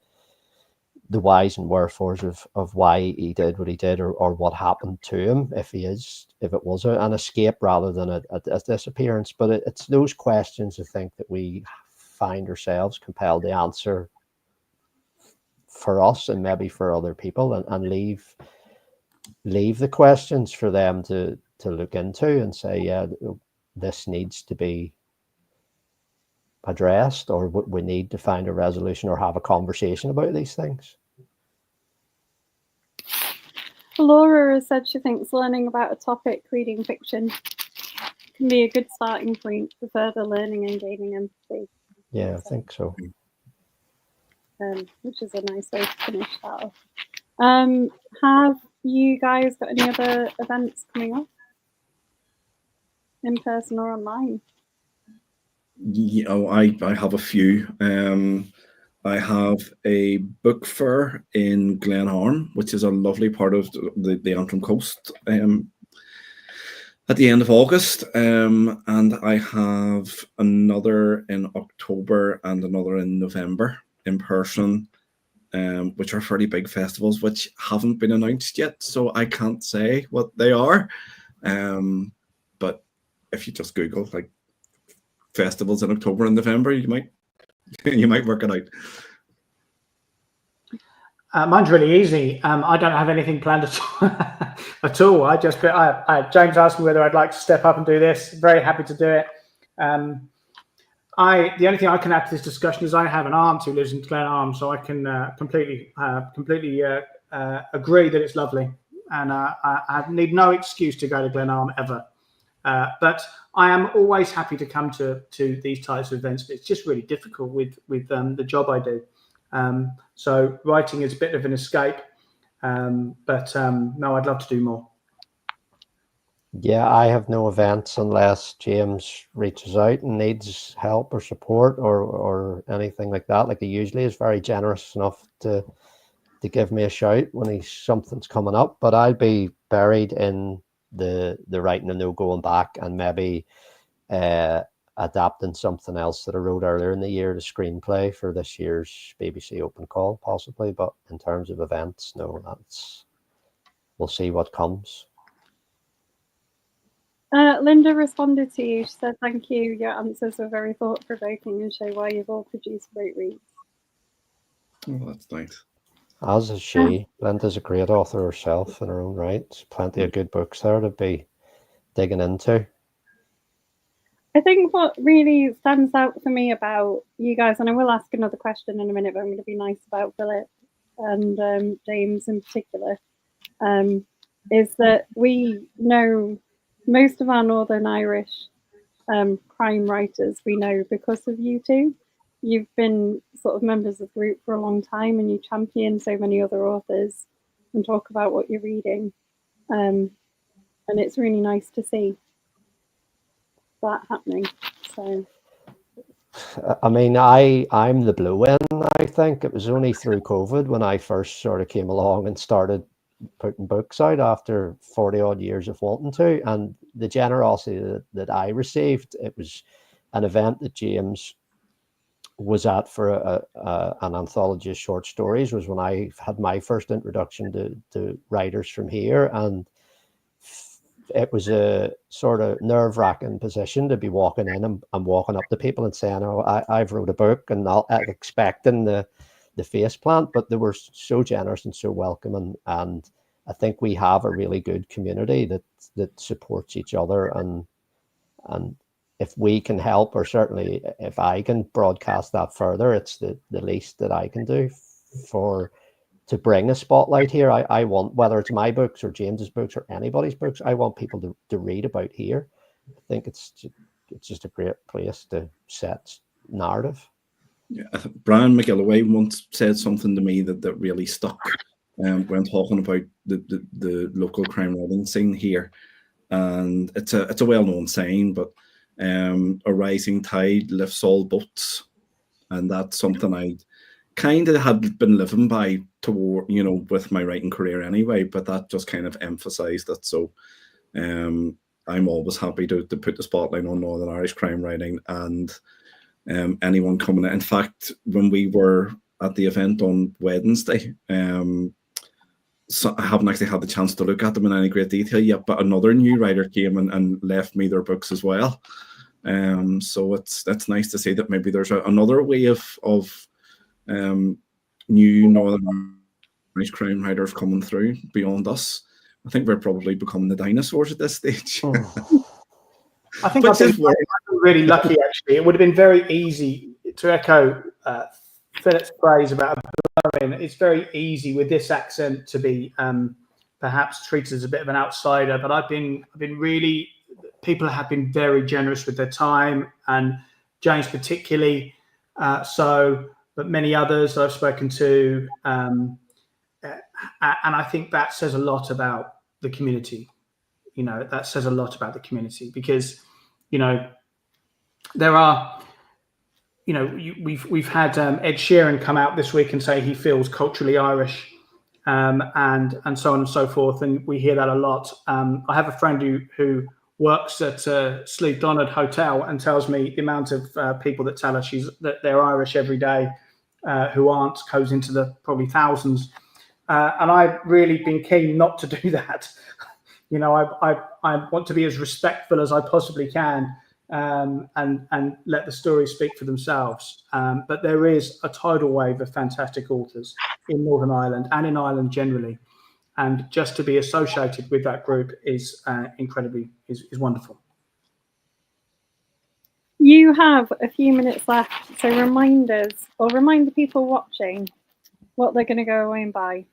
the whys and wherefores of why he did what he did, or what happened to him if it was an escape rather than a disappearance. But it's those questions, I think, that we find ourselves compelled to answer for us and maybe for other people, and leave the questions for them to look into and say, yeah, this needs to be addressed, or we need to find a resolution or have a conversation about these things. Laura has said she thinks learning about a topic, reading fiction, can be a good starting point for further learning and gaining empathy. Yeah, I think so. Which is a nice way to finish that off. Have you guys got any other events coming up, in person or online? I have a few. I have a book fair in Glenarm, which is a lovely part of the Antrim Coast, at the end of August. And I have another in October and another in November in person, which are fairly big festivals, which haven't been announced yet, so I can't say what they are. But if you just Google like festivals in October and November, you might work it out. Mine's really easy. I don't have anything planned at all. James asked me whether I'd like to step up and do this. Very happy to do it. The only thing I can add to this discussion is I have an aunt who lives in Glenarm, so I can completely agree that it's lovely, and I need no excuse to go to Glenarm ever. But I am always happy to come to these types of events. It's just really difficult with the job I do. So writing is a bit of an escape, but no, I'd love to do more. Yeah, I have no events unless James reaches out and needs help or support or anything like that. Like, he usually is very generous enough to give me a shout when something's coming up. But I'll be buried in the writing and no going back, and maybe adapting something else that I wrote earlier in the year, the screenplay for this year's BBC Open Call, possibly. But in terms of events, no, we'll see what comes. Linda responded to you. She said, "Thank you. Your answers were very thought-provoking and show why you've all produced great reads." Oh, that's nice. As is she. Linda's a great author herself in her own right. Plenty of good books there to be digging into. I think what really stands out for me about you guys, and I will ask another question in a minute, but I'm going to be nice about Philip and James in particular, is that we know most of our Northern Irish crime writers we know because of you two. You've been sort of members of the group for a long time, and you champion so many other authors and talk about what you're reading. And it's really nice to see that happening. So I mean, I'm the blow-in. I think it was only through COVID when I first sort of came along and started putting books out after 40 odd years of wanting to, and the generosity that I received. It was an event that James was at for an anthology of short stories, was when I had my first introduction to writers from here, and it was a sort of nerve-wracking position to be walking in and walking up to people and saying, "Oh, I've wrote a book," and not expecting the face plant, but they were so generous and so welcoming. And I think we have a really good community that supports each other, and if we can help, or certainly if I can broadcast that further, it's the least that I can do to bring a spotlight here. I want, whether it's my books or James's books or anybody's books, I want people to read about here. I think it's just a great place to set narrative. Yeah, Brian McGilloway once said something to me that really stuck when talking about the local crime writing scene here, and it's a well-known saying, but a rising tide lifts all boats, and that's something I kind of had been living by toward, with my writing career anyway, but that just kind of emphasized it. So I'm always happy to put the spotlight on Northern Irish crime writing and anyone coming in. In fact, when we were at the event on Wednesday. So I haven't actually had the chance to look at them in any great detail yet, but another new writer came and left me their books as well. So it's nice to see that maybe there's another way of new Northern Irish crime writers coming through beyond us. I think we're probably becoming the dinosaurs at this stage. I think I've been really lucky, actually. It would have been very easy to echo Philip's phrase about blowing. It's very easy with this accent to be perhaps treated as a bit of an outsider, but I've been really, people have been very generous with their time, and James particularly but many others that I've spoken to, and I think that says a lot about the community. That says a lot about the community, because there are, we've had Ed Sheeran come out this week and say he feels culturally Irish, and so on and so forth, and we hear that a lot. I have a friend who works at Sleuth Donard Hotel and tells me the amount of people that tell her that they're Irish every day, who aren't, goes into the probably thousands. And I've really been keen not to do that. I want to be as respectful as I possibly can, and let the stories speak for themselves. But there is a tidal wave of fantastic authors in Northern Ireland and in Ireland generally. And just to be associated with that group is incredibly wonderful. You have a few minutes left, so remind the people watching what they're going to go away and buy.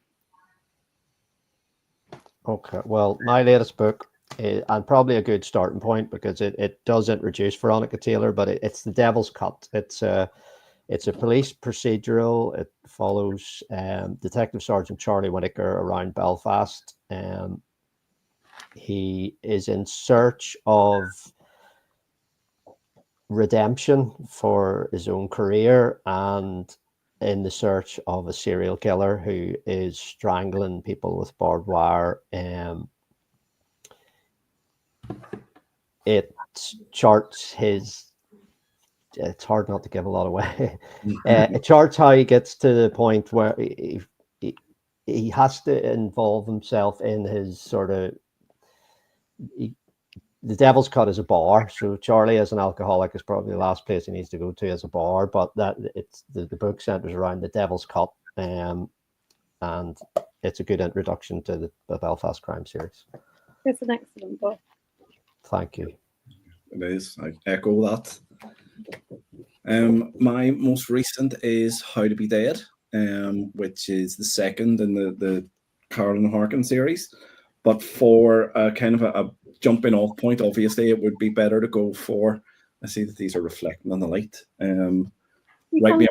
Okay, well, my latest book, and probably a good starting point, because it does introduce Veronica Taylor, but it's The Devil's Cut. It's a police procedural. It follows Detective Sergeant Charlie Whittaker around Belfast. He is in search of redemption for his own career, and in the search of a serial killer who is strangling people with barbed wire. It charts his, it's hard not to give a lot away. It charts how he gets to the point where he has to involve himself in his sort of, the Devil's Cut is a bar, so Charlie as an alcoholic is probably the last place he needs to go to as a bar, but that it's the book centers around the Devil's Cut, and it's a good introduction to the Belfast crime series. It's an excellent book. Thank you. It is. I echo that. My most recent is How to Be Dead, which is the second in the Carolyn Harkin series. But for a kind of a jumping off point, obviously, it would be better to go for, I see that these are reflecting on the light. Right,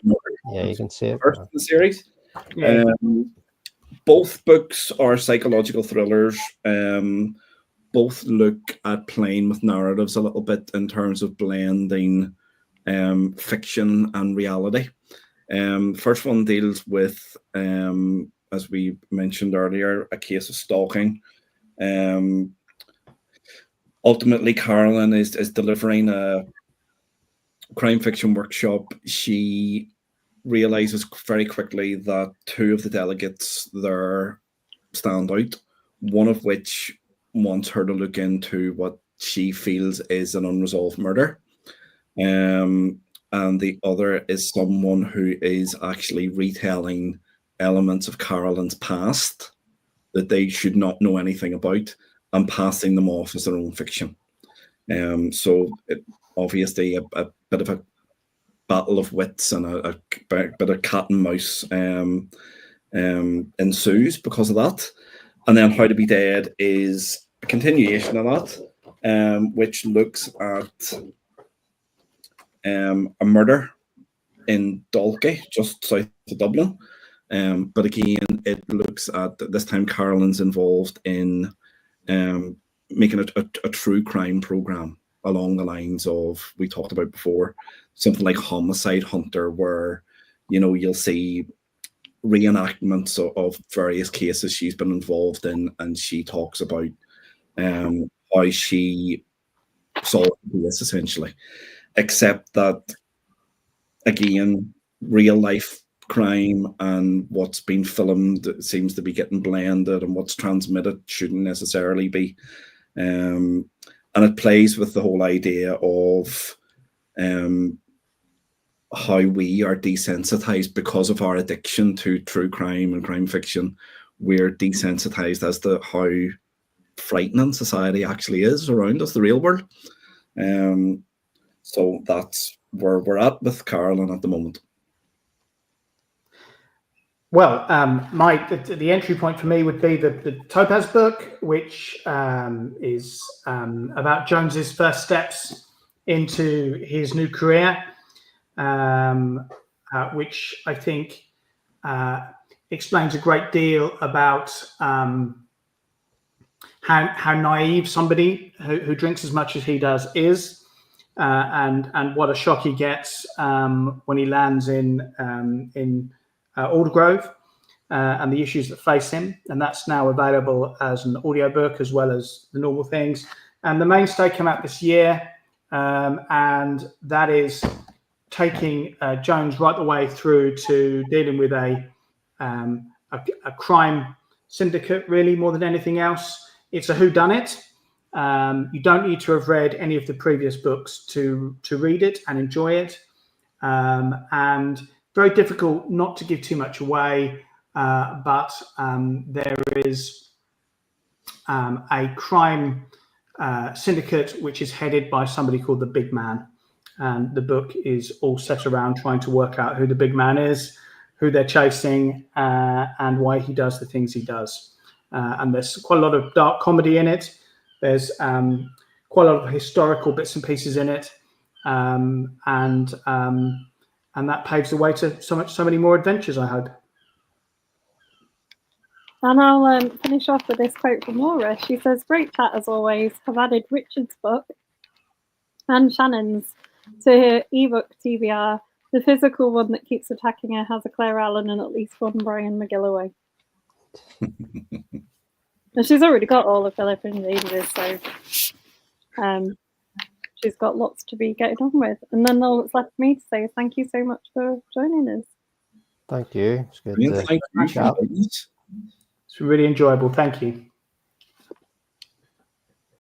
yeah, you can see it. First in the series. Yeah. Both books are psychological thrillers. Both look at playing with narratives a little bit in terms of blending fiction and reality. First one deals with, as we mentioned earlier, a case of stalking. Ultimately, Carolyn is delivering a crime fiction workshop. She realizes very quickly that two of the delegates there stand out, one of which wants her to look into what she feels is an unresolved murder. And the other is someone who is actually retelling elements of Carolyn's past that they should not know anything about and passing them off as their own fiction. So obviously a bit of a battle of wits and a bit of cat and mouse ensues because of that. And then How to Be Dead is a continuation of that, which looks at a murder in Dalkey, just south of Dublin. But again, it looks at, this time Carolyn's involved in making a true crime program along the lines of, we talked about before, something like Homicide Hunter, where, you know, you'll see reenactments of various cases she's been involved in, and she talks about how she solved this essentially. Except that, again, real life crime and what's been filmed seems to be getting blended, and what's transmitted shouldn't necessarily be. And it plays with the whole idea of how we are desensitized because of our addiction to true crime and crime fiction. We're desensitized as to how frightening society actually is around us, the real world. So that's where we're at with Carolyn at the moment. Well, the entry point for me would be the Topaz book, which is about Jones's first steps into his new career, which I think explains a great deal about how naive somebody who drinks as much as he does is, and what a shock he gets when he lands in Aldergrove, and the issues that face him. And that's now available as an audiobook as well as the normal things. And the mainstay came out this year, and that is taking Jones right the way through to dealing with a crime syndicate, really, more than anything else. It's a whodunit. You don't need to have read any of the previous books to read it and enjoy it. And very difficult not to give too much away, but there is a crime syndicate which is headed by somebody called the Big Man. And the book is all set around trying to work out who the Big Man is, who they're chasing, and why he does the things he does. And there's quite a lot of dark comedy in it. There's quite a lot of historical bits and pieces in it, and that paves the way to so many more adventures, I hope. And I'll finish off with this quote from Laura. She says, "Great chat as always. Have added Richard's book and Shannon's to her ebook TBR. The physical one that keeps attacking her has a Claire Allen and at least one Brian McGilloway." And she's already got all of Philip and David, so she's got lots to be getting on with. And then all that's left for me to say is thank you so much for joining us. Thank you. It's good Thank you. to chat. It's really enjoyable. Thank you.